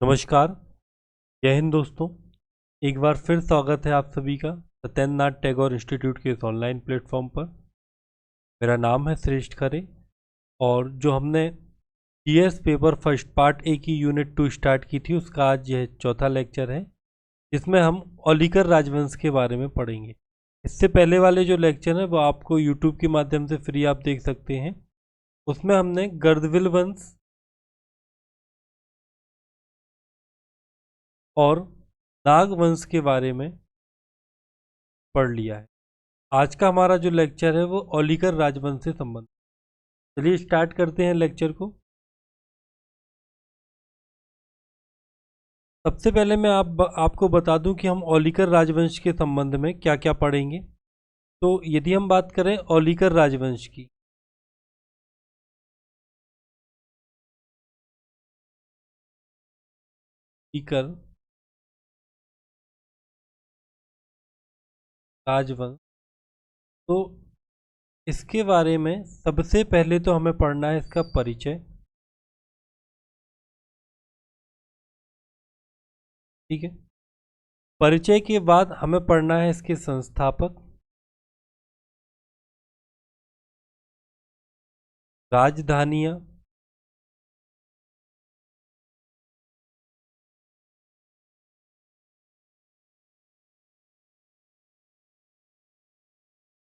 नमस्कार। जय हिंद दोस्तों। एक बार फिर स्वागत है आप सभी का सत्येंद्रनाथ टैगोर इंस्टीट्यूट के इस ऑनलाइन प्लेटफॉर्म पर। मेरा नाम है श्रेष्ठ खरे और जो हमने GS paper first part A की यूनिट 2 स्टार्ट की थी उसका आज यह चौथा लेक्चर है, जिसमें हम ओलिकर राजवंश के बारे में पढ़ेंगे। इससे पहले वाले जो लेक्चर हैं वो आपको यूट्यूब के माध्यम से फ्री आप देख सकते हैं। उसमें हमने गर्दविल वंश और नाग वंश के बारे में पढ़ लिया है। आज का हमारा जो लेक्चर है वो ओलिकर राजवंश से संबंधित। चलिए स्टार्ट करते हैं लेक्चर को। सबसे पहले मैं आपको बता दूं कि हम ओलिकर राजवंश के संबंध में क्या क्या पढ़ेंगे। तो यदि हम बात करें ओलिकर राजवंश की, ओलिकर राजवंश, तो इसके बारे में सबसे पहले तो हमें पढ़ना है इसका परिचय। ठीक है। परिचय के बाद हमें पढ़ना है इसके संस्थापक, राजधानियां,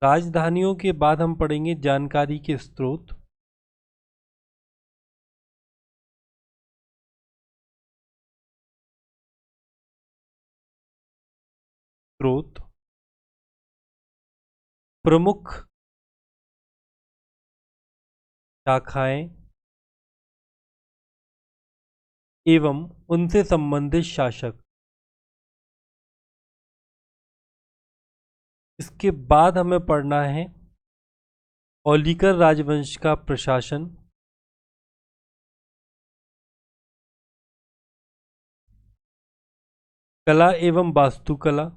राजधानियों के बाद हम पढ़ेंगे जानकारी के स्रोत, प्रमुख शाखाएं एवं उनसे संबंधित शासक। इसके बाद हमें पढ़ना है ओलिकर राजवंश का प्रशासन, कला एवं वास्तुकला,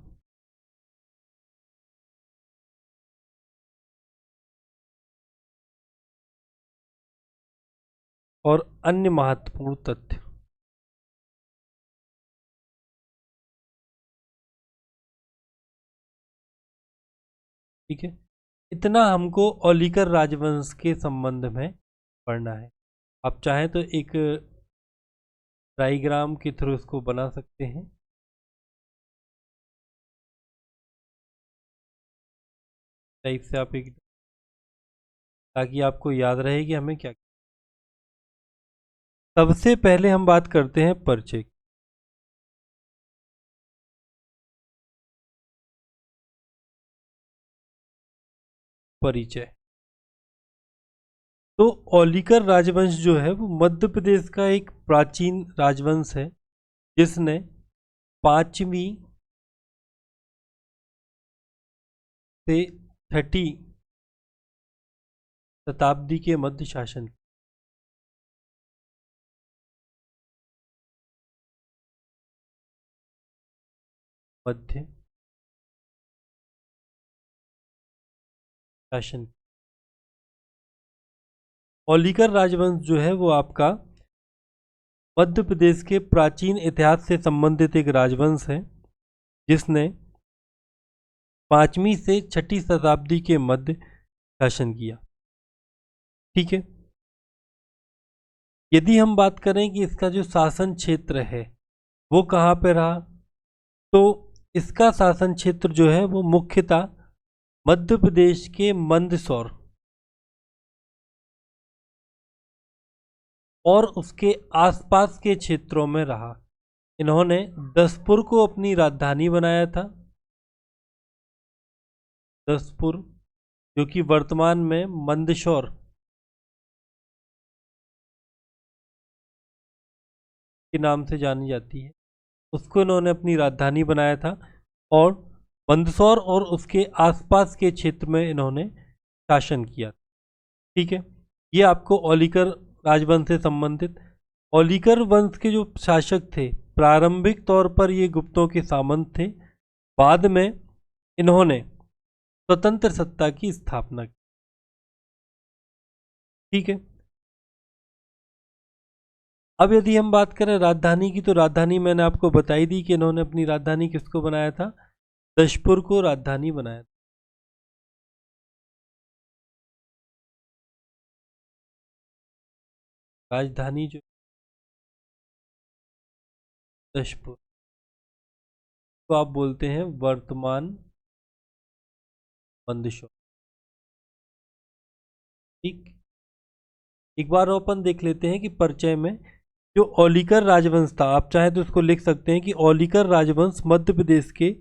और अन्य महत्वपूर्ण तथ्य। ठीक है। इतना हमको ओलिकर राजवंश के संबंध में पढ़ना है। आप चाहें तो एक डायग्राम के थ्रू इसको बना सकते हैं। टाइप से आप एक, ताकि आपको याद रहे कि हमें क्या। सबसे पहले हम बात करते हैं परिचय। परिचय तो ओलिकर राजवंश जो है वो मध्य प्रदेश का एक प्राचीन राजवंश है, जिसने 5वीं से 6ठी शताब्दी के मध्य शासन। मध्य शासन। ओलिकर राजवंश जो है वो आपका मध्य प्रदेश के प्राचीन इतिहास से संबंधित एक राजवंश है, जिसने 5वीं से 6ठी शताब्दी के मध्य शासन किया। ठीक है। यदि हम बात करें कि इसका जो शासन क्षेत्र है वो कहाँ पे रहा, तो इसका शासन क्षेत्र जो है वो मुख्यतः मध्य प्रदेश के मंदसौर और उसके आसपास के क्षेत्रों में रहा। इन्होंने दसपुर को अपनी राजधानी बनाया था। दसपुर जो कि वर्तमान में मंदसौर के नाम से जानी जाती है, उसको इन्होंने अपनी राजधानी बनाया था और मंदसौर और उसके आसपास के क्षेत्र में इन्होंने शासन किया। ठीक है। ये आपको ओलिकर राजवंश से संबंधित। ओलिकर वंश के जो शासक थे, प्रारंभिक तौर पर ये गुप्तों के सामंत थे। बाद में इन्होंने स्वतंत्र सत्ता की स्थापना की। ठीक है। अब यदि हम बात करें राजधानी की, तो राजधानी मैंने आपको बताई दी कि इन्होंने अपनी राजधानी किसको बनाया था, दशपुर को राजधानी बनाया था। राजधानी जो दशपुर को आप बोलते हैं वर्तमान मंदसौर। ठीक, एक बार अपन देख लेते हैं कि परिचय में जो औलिकर राजवंश था, आप चाहे तो उसको लिख सकते हैं कि औलिकर राजवंश मध्य प्रदेश के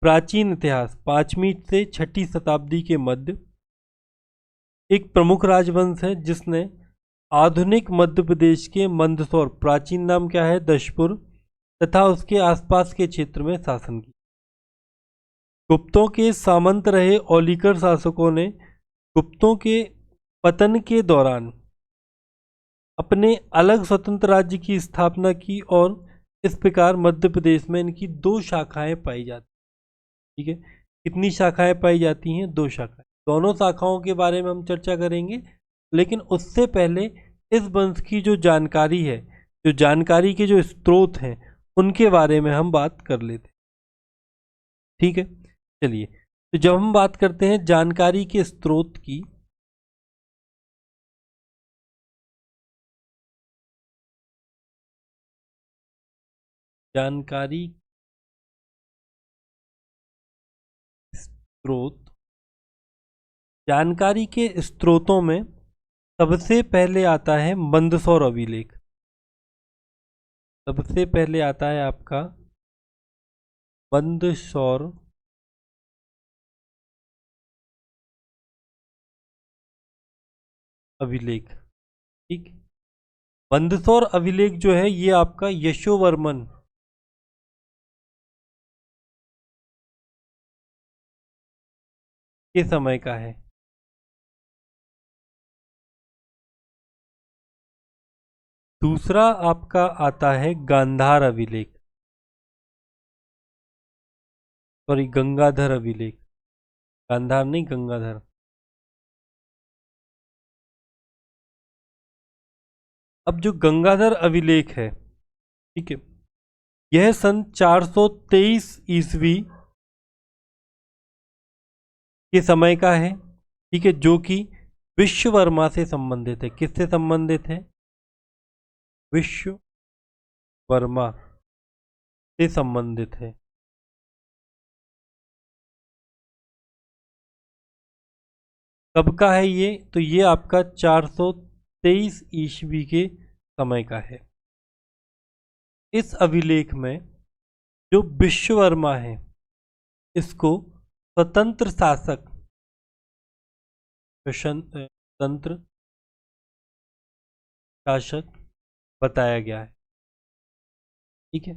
प्राचीन इतिहास 5वीं से 6ठी शताब्दी के मध्य एक प्रमुख राजवंश है, जिसने आधुनिक मध्य प्रदेश के मंदसौर, प्राचीन नाम क्या है दशपुर, तथा उसके आसपास के क्षेत्र में शासन किया। गुप्तों के सामंत रहे औलिकर शासकों ने गुप्तों के पतन के दौरान अपने अलग स्वतंत्र राज्य की स्थापना की, और इस प्रकार मध्य प्रदेश में इनकी 2 शाखाएं पाई जाती। ठीक है, कितनी शाखाएं पाई जाती हैं, 2 शाखाएं। दोनों शाखाओं के बारे में हम चर्चा करेंगे, लेकिन उससे पहले इस वंश की जो जानकारी है, जो जानकारी के जो स्रोत हैं, उनके बारे में हम बात कर लेते हैं। ठीक है, चलिए, तो जब हम बात करते हैं जानकारी के स्रोत की, जानकारी स्रोत, जानकारी के स्रोतों में सबसे पहले आता है मंदसौर अभिलेख। सबसे पहले आता है आपका मंदसौर अभिलेख। ठीक, मंदसौर अभिलेख जो है ये आपका यशोवर्मन के समय का है। दूसरा आपका आता है गांधार अभिलेख, सॉरी गंगाधर अभिलेख, गांधार नहीं गंगाधर। अब जो गंगाधर अभिलेख है, ठीक है, यह सन 423 ईस्वी के समय का है। ठीक है, जो कि विश्ववर्मा से संबंधित है। किससे संबंधित है, विश्ववर्मा से संबंधित है। कब का है ये, तो ये आपका 423 ईस्वी के समय का है। इस अभिलेख में जो विश्ववर्मा है, इसको स्वतंत्र शासक, स्वतंत्र शासक बताया गया है। ठीक है,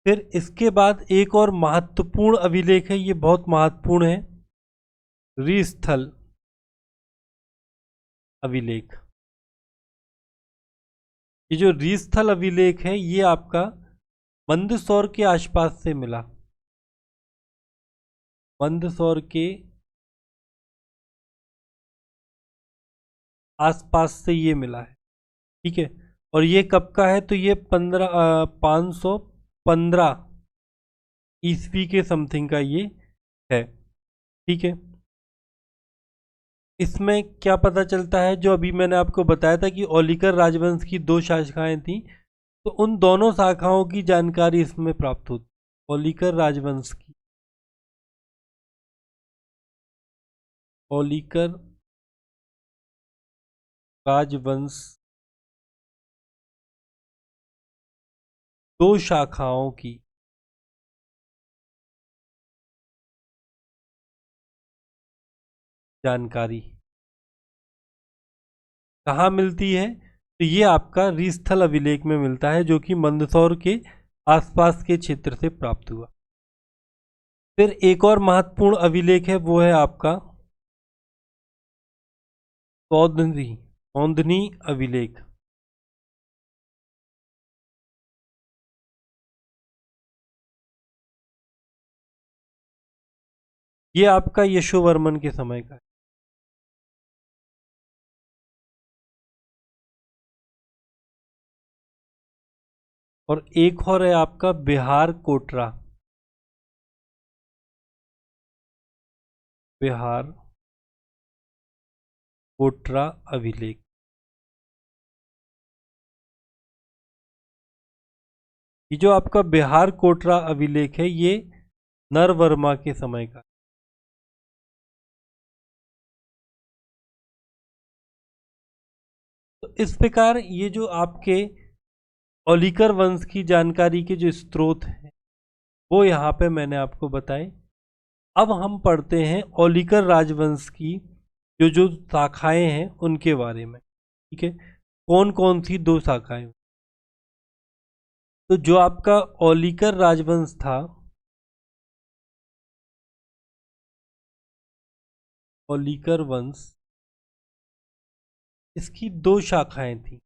फिर इसके बाद एक और महत्वपूर्ण अभिलेख है, ये बहुत महत्वपूर्ण है, रीस्थल अभिलेख। ये जो रीस्थल अभिलेख है, ये आपका मंदसौर के आसपास से मिला, मंदसौर के आसपास से ये मिला है। ठीक है, और ये कब का है, तो ये 515 ईस्वी के समथिंग का ये है। ठीक है, इसमें क्या पता चलता है, जो अभी मैंने आपको बताया था कि औलिकर राजवंश की 2 शाखाएं थी, तो उन दोनों शाखाओं की जानकारी इसमें प्राप्त होती। औलिकर राजवंश की, औलिकर राजवंश 2 शाखाओं की जानकारी कहाँ मिलती है, तो ये आपका रीस्थल अभिलेख में मिलता है, जो कि मंदसौर के आसपास के क्षेत्र से प्राप्त हुआ। फिर एक और महत्वपूर्ण अभिलेख है, वो है आपका सौंधनी, सौंधनी अभिलेख। ये आपका यशोवर्मन के समय का है। और एक और है आपका बिहार कोटरा, बिहार कोटरा अभिलेख। ये जो आपका बिहार कोटरा अभिलेख है ये नरवर्मा के समय का। तो इस प्रकार ये जो आपके औलिकर वंश की जानकारी के जो स्रोत हैं वो यहाँ पे मैंने आपको बताए। अब हम पढ़ते हैं औलिकर राजवंश की जो जो शाखाएं हैं उनके बारे में। ठीक है, कौन कौन सी दो शाखाएं। तो जो आपका औलिकर राजवंश था, औलिकर वंश, इसकी दो शाखाएं थी।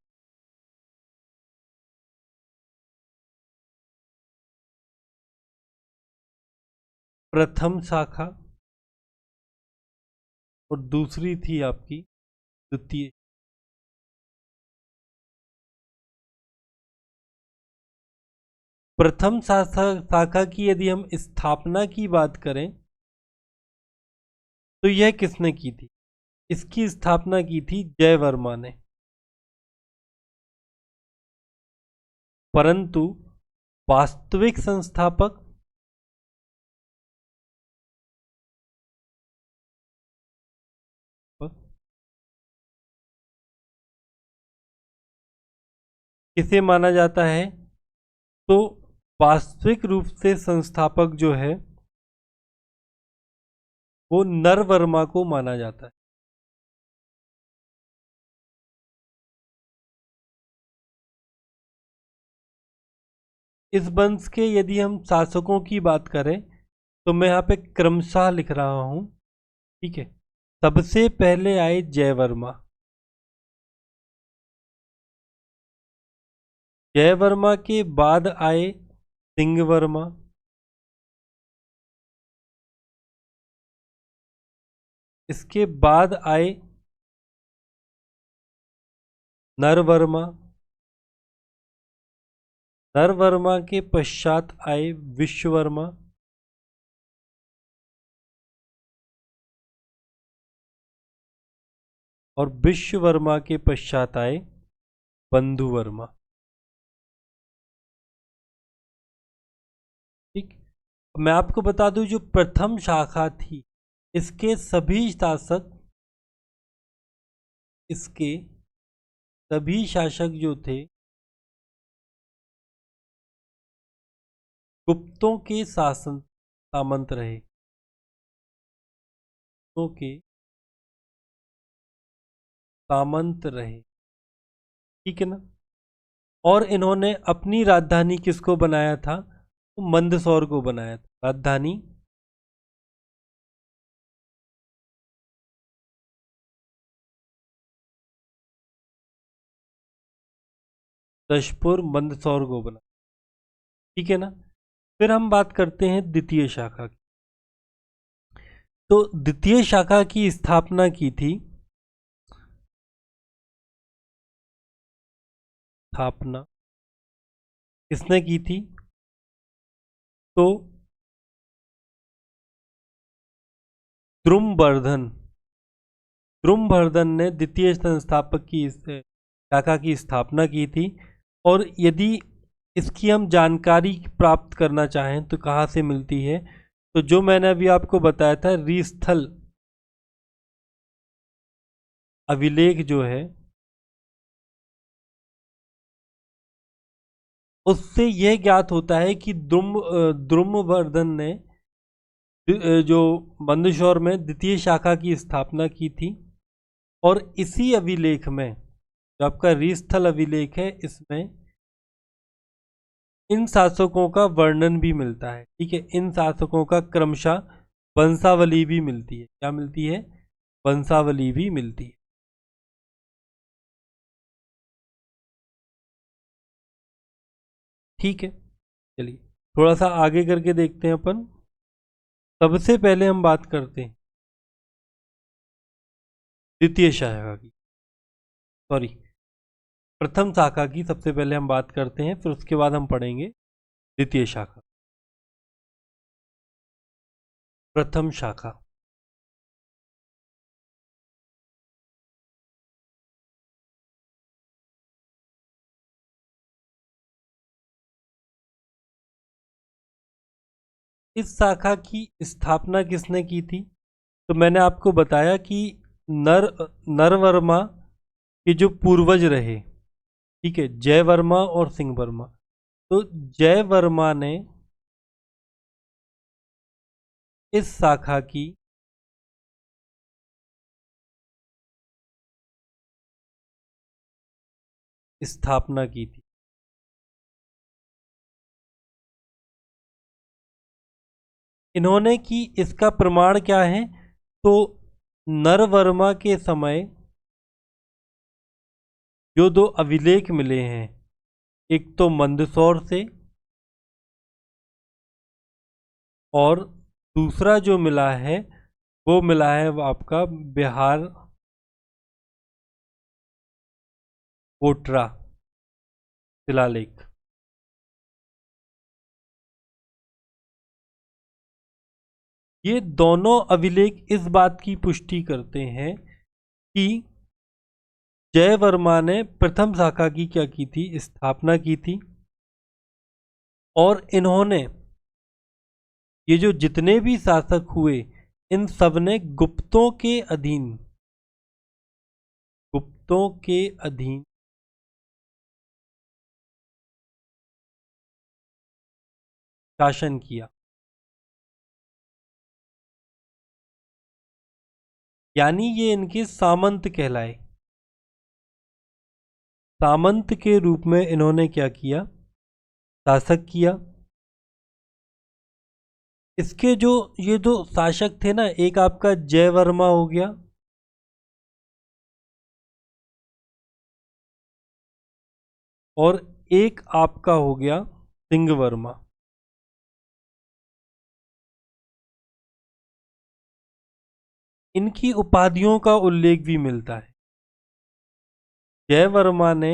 प्रथम शाखा और दूसरी थी आपकी द्वितीय। प्रथम शाखा की यदि हम स्थापना की बात करें तो यह किसने की थी? इसकी स्थापना की थी जयवर्मा ने। परंतु वास्तविक संस्थापक किसे माना जाता है? तो वास्तविक रूप से संस्थापक जो है वो नरवर्मा को माना जाता है। इस वंश के यदि हम शासकों की बात करें तो मैं यहाँ पे क्रमशः लिख रहा हूं। ठीक है, सबसे पहले आए जयवर्मा। जयवर्मा के बाद आए सिंहवर्मा। इसके बाद आए नरवर्मा। नरवर्मा के पश्चात आए विश्ववर्मा। और विश्ववर्मा के पश्चात आए बंधुवर्मा। ठीक, मैं आपको बता दूं जो प्रथम शाखा थी इसके सभी शासक, इसके सभी शासक जो थे गुप्तों के शासन सामंत रहे। गुप्तों के सामंत रहे। ठीक है ना। और इन्होंने अपनी राजधानी किसको बनाया था? तो मंदसौर को बनाया था राजधानी। दशपुर मंदसौर को बना। ठीक है ना। फिर हम बात करते हैं द्वितीय शाखा की। तो द्वितीय शाखा की स्थापना की थी, स्थापना किसने की थी? तो द्रुमवर्धन। द्रुमवर्धन ने द्वितीय संस्थापक की शाखा की स्थापना की थी। और यदि इसकी हम जानकारी प्राप्त करना चाहें तो कहाँ से मिलती है? तो जो मैंने अभी आपको बताया था रीस्थल अभिलेख जो है उससे यह ज्ञात होता है कि द्रुमवर्धन ने जो मंदसौर में द्वितीय शाखा की स्थापना की थी। और इसी अभिलेख में जो आपका रीस्थल अभिलेख है इसमें इन शासकों का वर्णन भी मिलता है। ठीक है, इन शासकों का क्रमशः वंशावली भी मिलती है। क्या मिलती है? वंशावली भी मिलती है। ठीक है, चलिए थोड़ा सा आगे करके देखते हैं अपन। सबसे पहले हम बात करते हैं द्वितीय शाखा की, सॉरी प्रथम शाखा की सबसे पहले हम बात करते हैं, फिर उसके बाद हम पढ़ेंगे द्वितीय शाखा। प्रथम शाखा। इस शाखा की स्थापना किसने की थी? तो मैंने आपको बताया कि नर नरवर्मा के जो पूर्वज रहे, ठीक है, जय वर्मा और सिंह वर्मा। तो जय वर्मा ने इस शाखा की स्थापना की थी। इन्होंने की, इसका प्रमाण क्या है? तो नरवर्मा के समय जो दो अभिलेख मिले हैं, एक तो मंदसौर से और दूसरा जो मिला है वो मिला है वो आपका बिहार कोटरा शिलालेख। ये दोनों अभिलेख इस बात की पुष्टि करते हैं कि जय वर्मा ने प्रथम शाखा की क्या की थी? स्थापना की थी। और इन्होंने, ये जो जितने भी शासक हुए, इन सब ने गुप्तों के अधीन शासन किया। यानी ये इनके सामंत कहलाए। सामंत के रूप में इन्होंने क्या किया? शासक किया। इसके जो ये जो शासक थे ना, एक आपका जय वर्मा हो गया, और एक आपका हो गया सिंह वर्मा। इनकी उपाधियों का उल्लेख भी मिलता है। जय वर्मा ने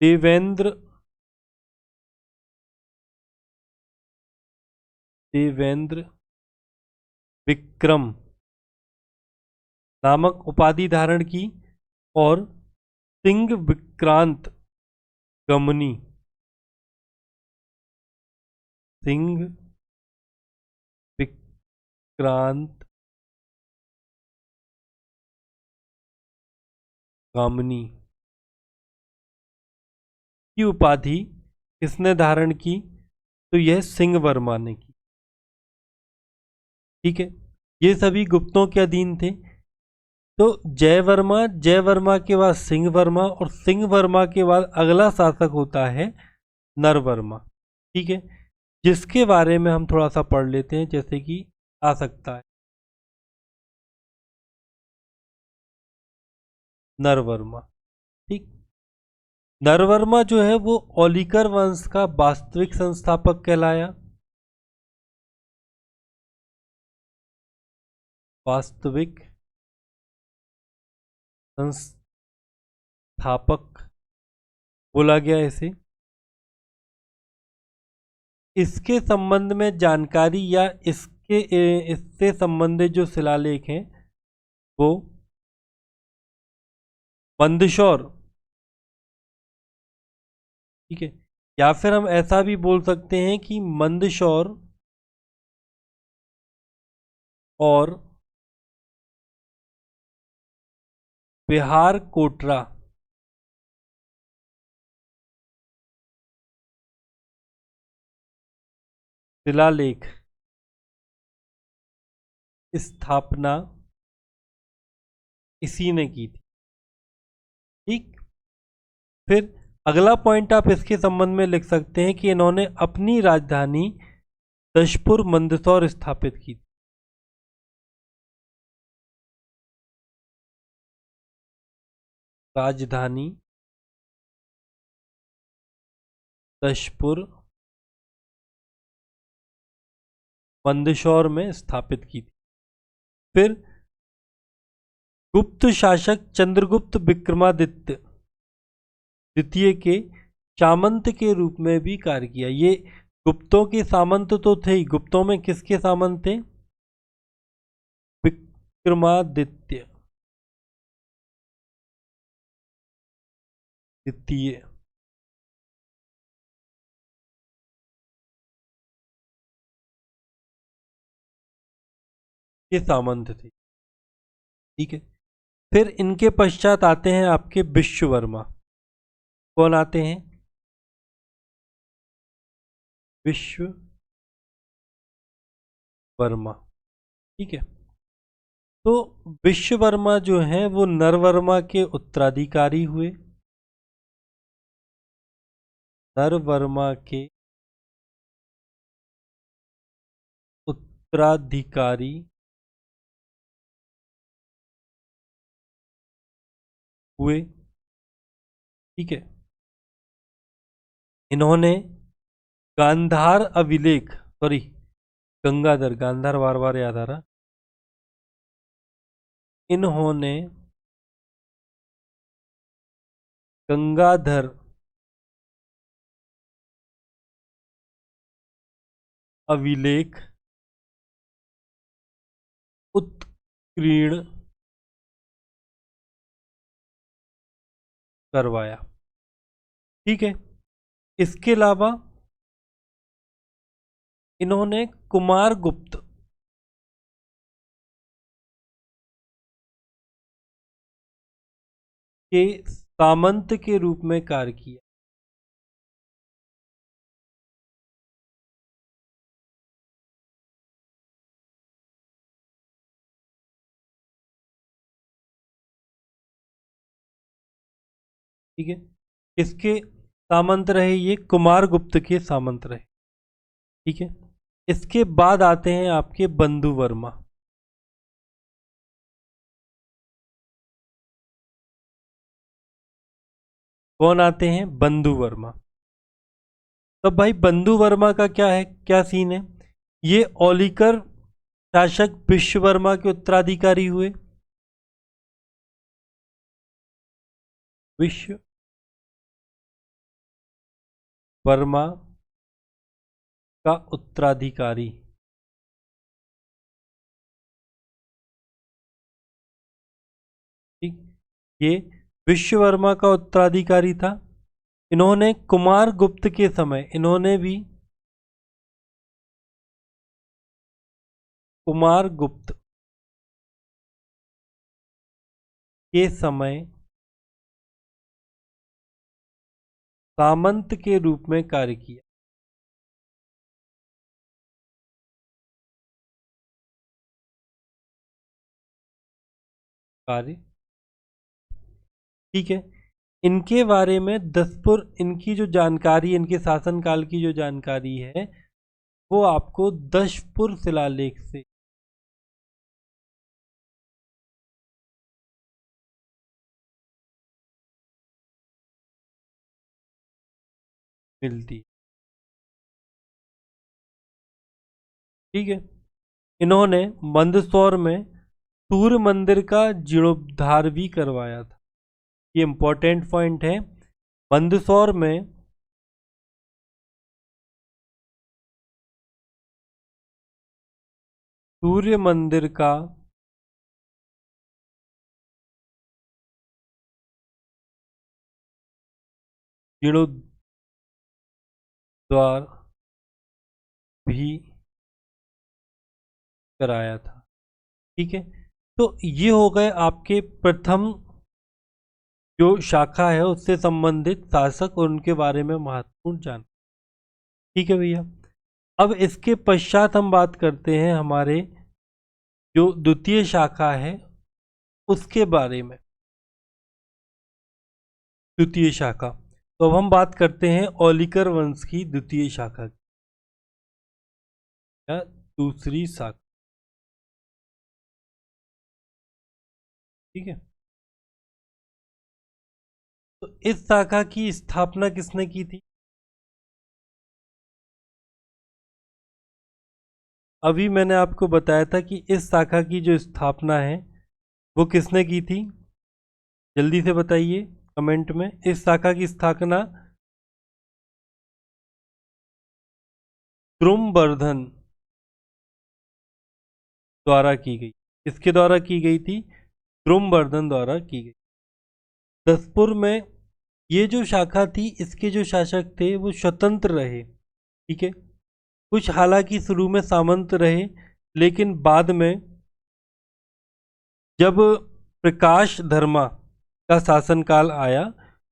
देवेंद्र देवेंद्र विक्रम नामक उपाधि धारण की, और सिंह विक्रांत गमनी, सिंह विक्रांत गामनी की उपाधि किसने धारण की? तो यह सिंह वर्मा ने की। ठीक है, ये सभी गुप्तों के अधीन थे। तो जय वर्मा के बाद सिंह वर्मा, और सिंह वर्मा के बाद अगला शासक होता है नरवर्मा। ठीक है, जिसके बारे में हम थोड़ा सा पढ़ लेते हैं, जैसे कि आ सकता है नरवर्मा। ठीक, नरवर्मा जो है वो औलिकर वंश का वास्तविक संस्थापक कहलाया। वास्तविक संस्थापक बोला गया इसे। इसके संबंध में जानकारी या इससे संबंधित जो शिलालेख हैं वो मंदसौर, ठीक है, या फिर हम ऐसा भी बोल सकते हैं कि मंदसौर और बिहार कोटरा शिलालेख स्थापना इसी ने की थी। ठीक, फिर अगला पॉइंट आप इसके संबंध में लिख सकते हैं कि इन्होंने अपनी राजधानी दशपुर मंदसौर स्थापित की। राजधानी दशपुर मंदसौर में स्थापित की थी। फिर गुप्त शासक चंद्रगुप्त विक्रमादित्य द्वितीय के सामंत के रूप में भी कार्य किया। ये गुप्तों के सामंत तो थे ही, गुप्तों में किसके सामंत थे? विक्रमादित्य द्वितीय के सामंत थे। ठीक है, फिर इनके पश्चात आते हैं आपके विश्ववर्मा। कौन आते हैं? विश्ववर्मा। ठीक है, तो विश्ववर्मा जो हैं वो नरवर्मा के उत्तराधिकारी हुए। नरवर्मा के उत्तराधिकारी हुए। ठीक है, इन्होंने गांधार अभिलेख, सॉरी गंगाधर, गांधार बार बार याद आ रहा। इन्होंने गंगाधर अभिलेख उत्कीर्ण करवाया। ठीक है, इसके अलावा इन्होंने कुमारगुप्त के सामंत के रूप में कार्य किया। ठीक है, किसके सामंत रहे? ये कुमारगुप्त के सामंत रहे। ठीक है, इसके बाद आते हैं आपके बंधु वर्मा। कौन आते हैं? बंधु वर्मा। तो भाई बंधु वर्मा का क्या है, क्या सीन है? ये औलिकर शासक विश्ववर्मा के उत्तराधिकारी हुए। विश्ववर्मा का उत्तराधिकारी। ठीक, ये विश्ववर्मा का उत्तराधिकारी था। इन्होंने कुमारगुप्त के समय, इन्होंने भी कुमारगुप्त के समय सामंत के रूप में कार्य किया। कार्य, ठीक है, इनके बारे में दसपुर, इनकी जो जानकारी, इनके शासनकाल की जो जानकारी है वो आपको दशपुर शिलालेख से मिलती। ठीक है, इन्होंने मंदसौर में सूर्य मंदिर का जीर्णोद्धार भी करवाया था। ये इंपॉर्टेंट पॉइंट है। मंदसौर में सूर्य मंदिर का जीर्णोद्धार भी कराया था। ठीक है, तो ये हो गए आपके प्रथम जो शाखा है उससे संबंधित शासक और उनके बारे में महत्वपूर्ण जान। ठीक है भैया, अब इसके पश्चात हम बात करते हैं हमारे जो द्वितीय शाखा है उसके बारे में। द्वितीय शाखा, तो अब हम बात करते हैं औलिकर वंश की द्वितीय शाखा की, या दूसरी शाखा। ठीक है, तो इस शाखा की स्थापना किसने की थी? अभी मैंने आपको बताया था कि इस शाखा की जो स्थापना है वो किसने की थी? जल्दी से बताइए कमेंट में। इस शाखा की स्थापना द्रुमवर्धन द्वारा की गई। किसके द्वारा की गई थी? द्रुमवर्धन द्वारा की गई। दसपुर में ये जो शाखा थी, इसके जो शासक थे वो स्वतंत्र रहे। ठीक है, कुछ हालांकि शुरू में सामंत रहे, लेकिन बाद में जब प्रकाश धर्मा का शासनकाल आया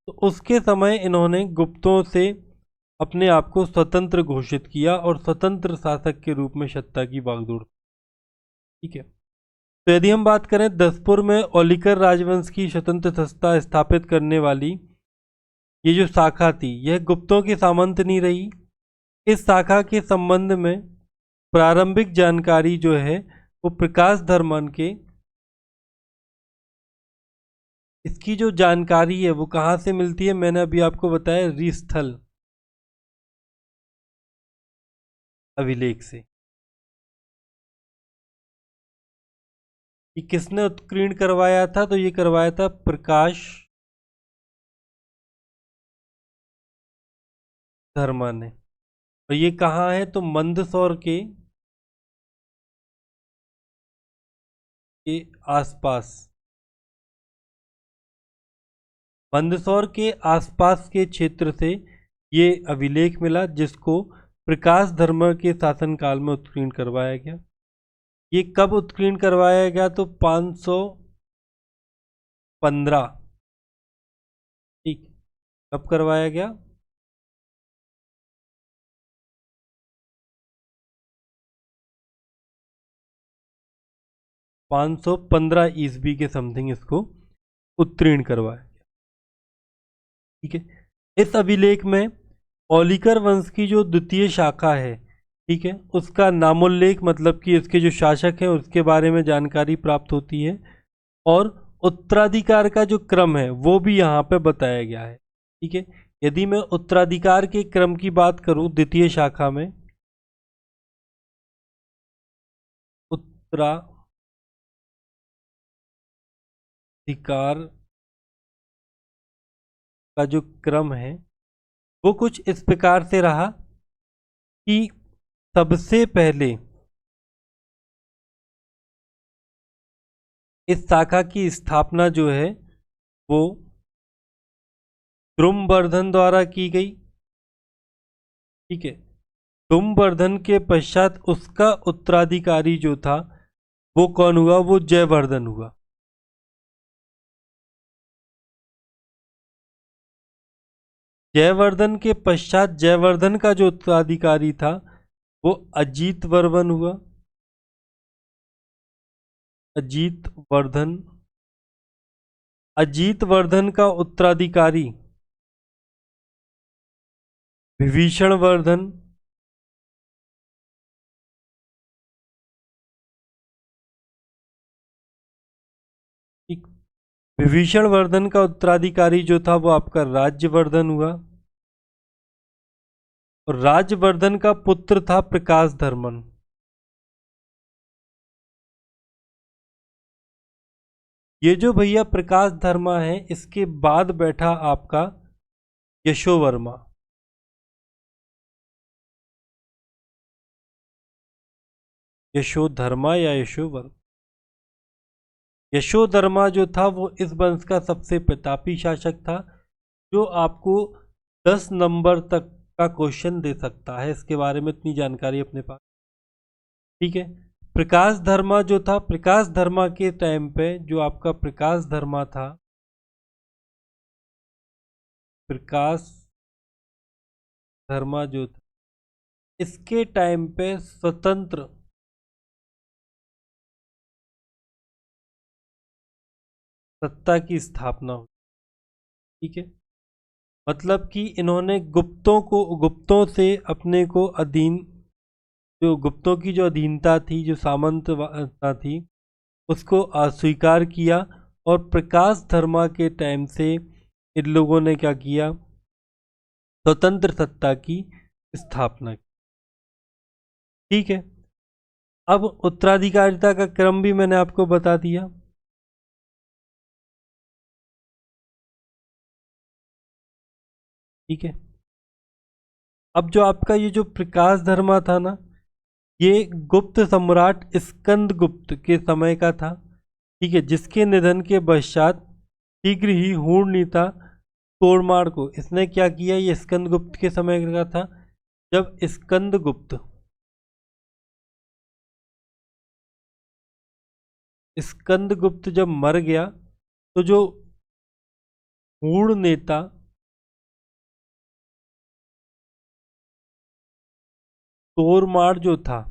तो उसके समय इन्होंने गुप्तों से अपने आप को स्वतंत्र घोषित किया और स्वतंत्र शासक के रूप में सत्ता की बागडोर। ठीक है, तो यदि हम बात करें दसपुर में ओलिकर राजवंश की स्वतंत्र सत्ता स्थापित करने वाली ये जो शाखा थी, यह गुप्तों की सामंत नहीं रही। इस शाखा के संबंध में प्रारंभिक जानकारी जो है वो प्रकाश धर्मन के, इसकी जो जानकारी है वो कहाँ से मिलती है? मैंने अभी आपको बताया रीस्थल अभिलेख से। कि किसने उत्कीर्ण करवाया था? तो ये करवाया था प्रकाश धर्मा ने। और ये कहाँ है? तो मंदसौर के आसपास, मंदसौर के आसपास के क्षेत्र से ये अभिलेख मिला, जिसको प्रकाश धर्म के शासनकाल में उत्कीर्ण करवाया गया। ये कब उत्कीर्ण करवाया गया? तो 515। ठीक, कब करवाया गया? 515 ईस्वी के समथिंग इसको उत्तीर्ण करवाया गया। ठीक है, इस अभिलेख में ओलिकर वंश की जो द्वितीय शाखा है, ठीक है, उसका नामोल्लेख, मतलब कि इसके जो शासक हैं उसके बारे में जानकारी प्राप्त होती है, और उत्तराधिकार का जो क्रम है वो भी यहाँ पे बताया गया है। ठीक है, यदि मैं उत्तराधिकार के क्रम की बात करूं द्वितीय शाखा में, उत्तराधिकार का जो क्रम है वो कुछ इस प्रकार से रहा कि सबसे पहले इस शाखा की स्थापना जो है वो द्रुमवर्धन द्वारा की गई। ठीक है, द्रुमवर्धन के पश्चात उसका उत्तराधिकारी जो था वो कौन हुआ? वो जयवर्धन हुआ। जयवर्धन के पश्चात जयवर्धन का जो उत्तराधिकारी था वो अजीत वर्धन हुआ। अजीत वर्धन, अजीत वर्धन का उत्तराधिकारी विभीषण वर्धन। विभीषण वर्धन का उत्तराधिकारी जो था वो आपका राज्यवर्धन हुआ, और राज्यवर्धन का पुत्र था प्रकाश धर्मन। ये जो भैया प्रकाश धर्मा है, इसके बाद बैठा आपका यशोवर्मा। यशोधर्मा या यशोवर्मा। यशोधर्मा जो था वो इस वंश का सबसे प्रतापी शासक था, जो आपको 10 नंबर तक का क्वेश्चन दे सकता है। इसके बारे में इतनी जानकारी अपने पास। ठीक है, प्रकाश धर्मा जो था, प्रकाश धर्मा के टाइम पे जो आपका प्रकाश धर्मा था, प्रकाश धर्मा जो था, इसके टाइम पे स्वतंत्र सत्ता की स्थापना हुई। ठीक है, मतलब कि इन्होंने गुप्तों से अपने को अधीन, जो गुप्तों की जो अधीनता थी, जो सामंतता थी, उसको अस्वीकार किया, और प्रकाश धर्मा के टाइम से इन लोगों ने क्या किया? स्वतंत्र सत्ता की स्थापना की। ठीक है, अब उत्तराधिकारिता का क्रम भी मैंने आपको बता दिया। ठीक है। अब जो आपका ये जो प्रकाश धर्मा था ना, ये गुप्त सम्राट स्कंद गुप्त के समय का था, ठीक है, जिसके निधन के पश्चात शीघ्र ही हूणनीता तोड़माड़ को इसने क्या किया, ये स्कंद गुप्त के समय का था, जब स्कंद गुप्त जब मर गया तो जो हूण नेता तोड़माड़ जो था,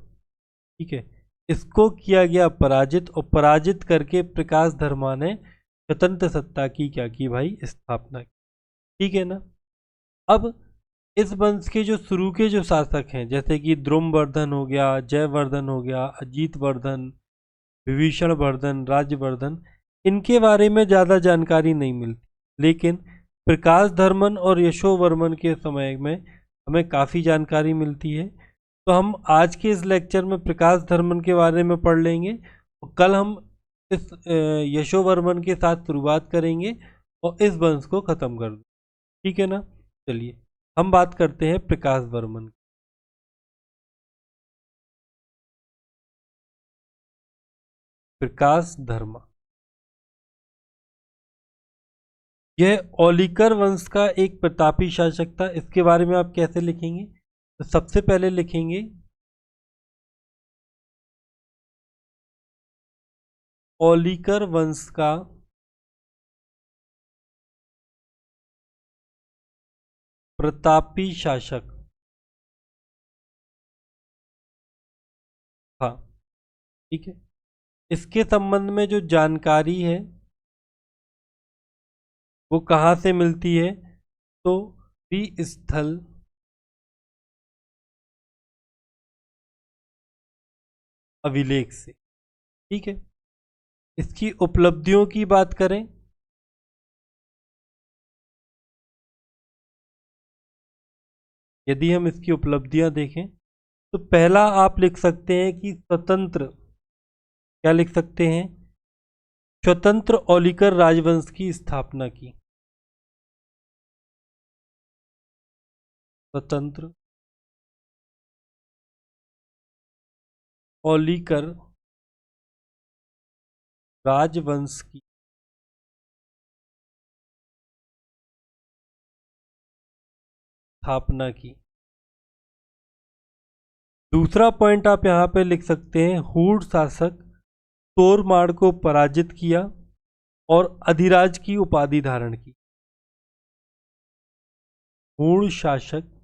ठीक है, इसको किया गया पराजित, और पराजित करके प्रकाश धर्मा ने स्वतंत्र सत्ता की क्या की भाई, स्थापना की। ठीक है ना। अब इस वंश के जो शुरू के जो शासक हैं, जैसे कि द्रुमवर्धन हो गया, जयवर्धन हो गया, अजीत वर्धन, विभीषण वर्धन, राज्यवर्धन, इनके बारे में ज़्यादा जानकारी नहीं मिलती, लेकिन प्रकाश धर्मन और यशोवर्मन के समय में हमें काफ़ी जानकारी मिलती है। तो हम आज के इस लेक्चर में प्रकाश धर्मन के बारे में पढ़ लेंगे, और कल हम इस यशोवर्मन के साथ शुरुआत करेंगे और इस वंश को ख़त्म कर देंगे। ठीक है ना। चलिए हम बात करते हैं प्रकाश वर्मन की। प्रकाश धर्मा, यह ओलिकर वंश का एक प्रतापी शासक था। इसके बारे में आप कैसे लिखेंगे, तो सबसे पहले लिखेंगे ओलिकर वंश का प्रतापी शासक। हाँ, ठीक है। इसके संबंध में जो जानकारी है वो कहाँ से मिलती है, तो स्थल अभिलेख से। ठीक है। इसकी उपलब्धियों की बात करें, यदि हम इसकी उपलब्धियां देखें, तो पहला आप लिख सकते हैं कि स्वतंत्र, क्या लिख सकते हैं, स्वतंत्र ओलिकर राजवंश की स्थापना की। स्वतंत्र ओलिकर राजवंश की स्थापना की। दूसरा पॉइंट आप यहाँ पे लिख सकते हैं, हूण शासक तोड़माड़ को पराजित किया और अधिराज की उपाधि धारण की। हूण शासक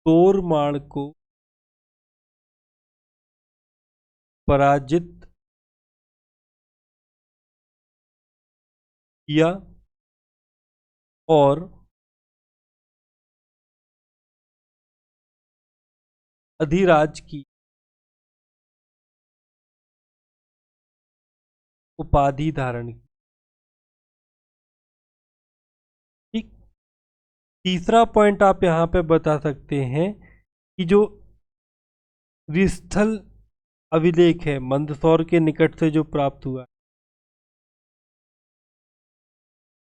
तोड़माड़ को पराजित किया और अधिराज की उपाधि धारण की। ठीक। तीसरा पॉइंट आप यहाँ पे बता सकते हैं कि जो स्थल अभिलेख है मंदसौर के निकट से जो प्राप्त हुआ,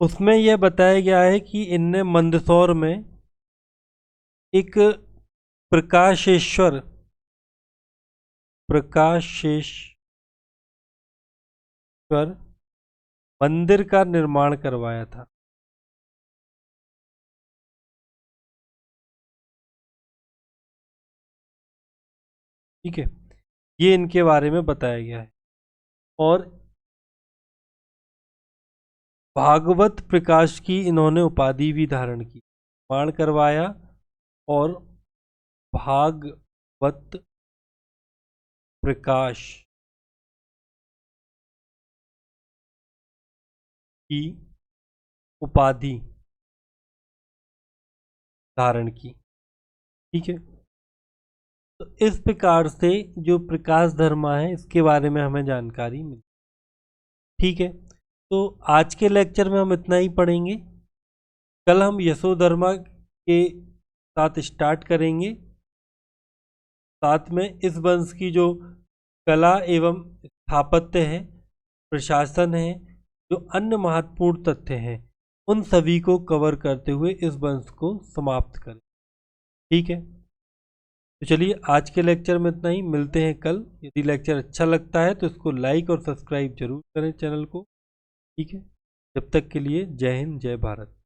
उसमें यह बताया गया है कि इनने मंदसौर में एक प्रकाशेश्वर मंदिर का निर्माण करवाया था। ठीक है, ये इनके बारे में बताया गया है। और भागवत प्रकाश की इन्होंने उपाधि भी धारण की, निर्माण करवाया और भागवत प्रकाश की उपाधि धारण की। ठीक है। तो इस प्रकार से जो प्रकाश धर्मा है इसके बारे में हमें जानकारी मिली। ठीक है, तो आज के लेक्चर में हम इतना ही पढ़ेंगे। कल हम यशोधर्मा के साथ स्टार्ट करेंगे, साथ में इस वंश की जो कला एवं स्थापत्य है, प्रशासन है, जो अन्य महत्वपूर्ण तथ्य हैं उन सभी को कवर करते हुए इस वंश को समाप्त करें। ठीक है, तो चलिए आज के लेक्चर में इतना ही, मिलते हैं कल। यदि लेक्चर अच्छा लगता है तो इसको लाइक और सब्सक्राइब जरूर करें चैनल को। ठीक है, जब तक के लिए जय हिंद जय भारत।